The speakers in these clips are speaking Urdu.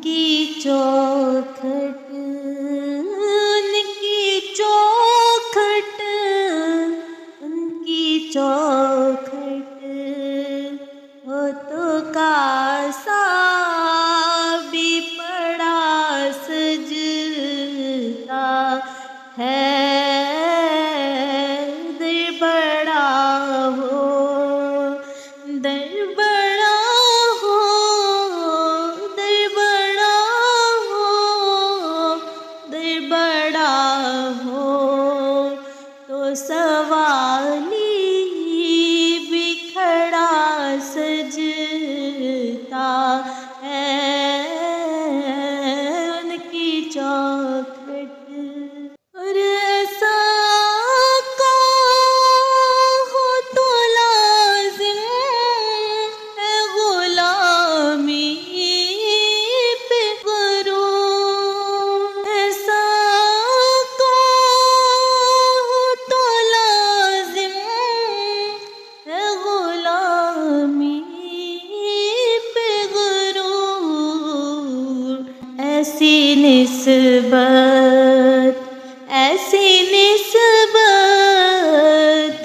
کی چوکھٹ، ان کی چوکھٹ، ان کی چوکھٹ ہو تو کاسا بھی پڑا سجتا ہے، در بڑا ہو، در بڑا ہو، در بڑا ہو، در بڑا ہو تو سوالی بھی کھڑا سجتا ہے، ان کی چوکھٹ۔ اور ایسا آقا ہو تو لازم ہے غلامی پہ غرور، ایسا آقا ہو تو لازم ہے غلامی پہ غرور، ایسی نسبت، ایسی نسبت،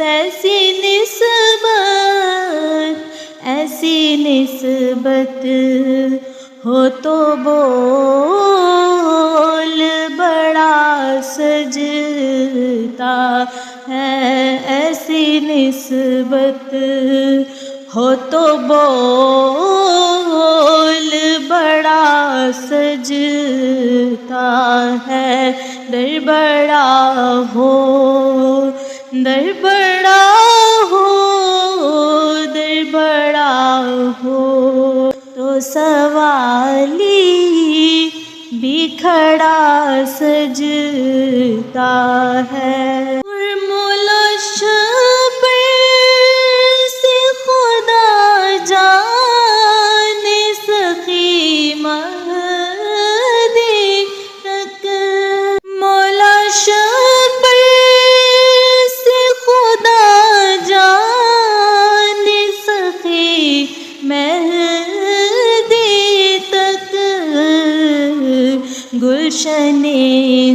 ایسی نسبت، ایسی نسبت ہو تو بول بڑا سجتا ہے، ایسی نسبت ہو تو بول بڑا سجتا ہے، در بڑا ہو، در بڑا ہو، در بڑا ہو تو سوالی بھی کھڑا سجتا ہے۔ اور مولا شبر سے خدا جانے سخی مہدی تک، مولا شبر سے خدا جانے سخی مہدی تک، گلشن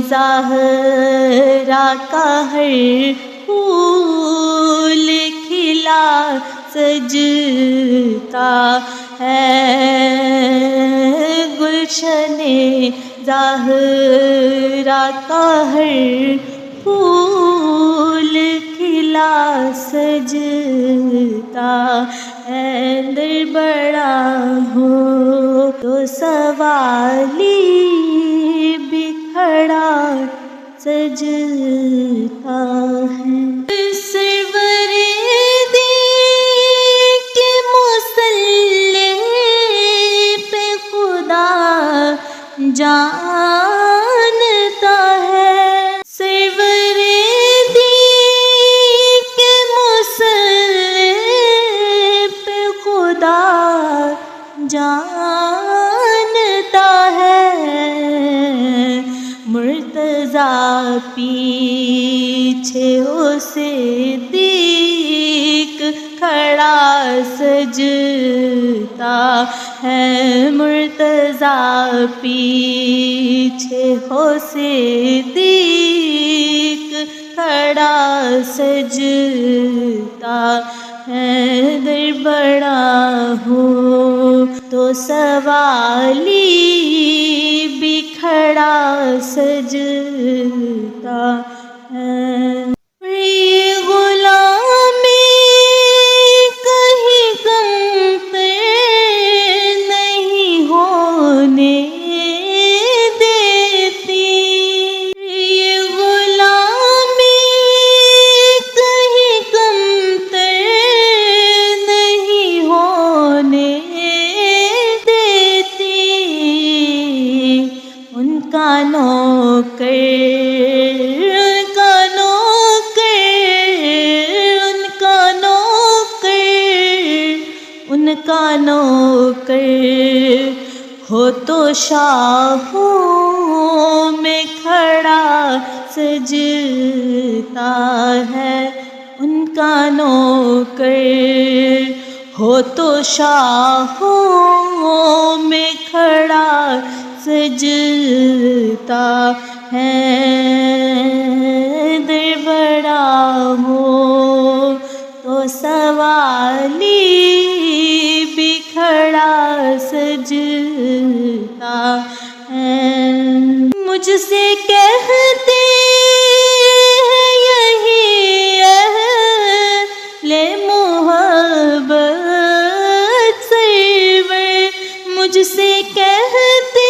زہرا کا ہر پھول کھلا سجتا ہے، گلشن زہرا کا ہر پھول کھلا سجتا ہے، در بڑا ہو تو سوالی بھی کھڑا سجتا ہے۔ سرور دی کے مصلی پہ خدا جانتا ہے، سرور دی کے مصلی پہ خدا جانتا ہے، مرتضیٰ پیچھے ہو صدیق کھڑا سجتا ہے، مرتضیٰ پیچھے ہو صدیق کھڑا سجتا ہے، در بڑا ہو تو سوالی بھی کھڑا سجتا ہے۔ یہ غلامی کہیں کم نہیں ہونے دیتی، یہ غلامی کہیں کم نہیں ہونے دیتی، ان کا نوکر، ان کا نوکر، ان کا نوکر، ان کا نوکر ہو تو شاہوں میں کھڑا سجتا ہے، ان کا نوکر ہو تو شاہوں میں کھڑا سجتا ہے، در بڑا ہو تو سوالی بھی کھڑا سجتا ہے۔ مجھ سے کہتے یہی اہل محبت سرور، مجھ سے کہتے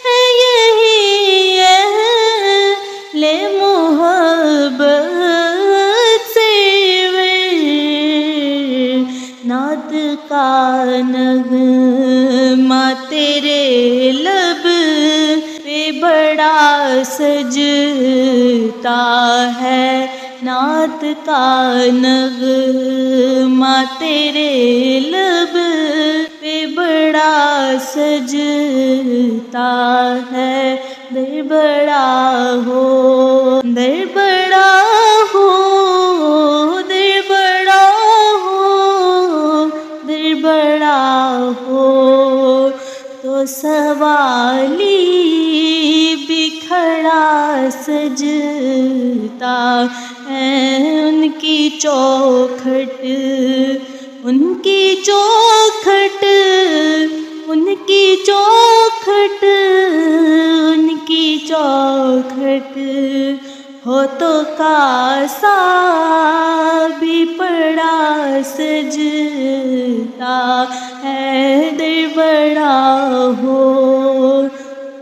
ہیں یہی اہل محبت سرور، نعت کا نغمہ تیرے لب پہ بڑا سجتا ہے، نعت کا نغمہ تیرے لب پہ بڑا سجتا ہے، در بڑا ہو، در بڑا ہو، در بڑا ہو، در بڑا ہو تو سوالی بھی کھڑا سجتا ہے۔ ان کی چوکھٹ، ان کی چوکھٹ، ان کی چوکھٹ، ان کی چوکھٹ ہو تو کاسا بھی پڑا سجتا ہے، در بڑا ہو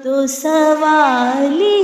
تو سوالی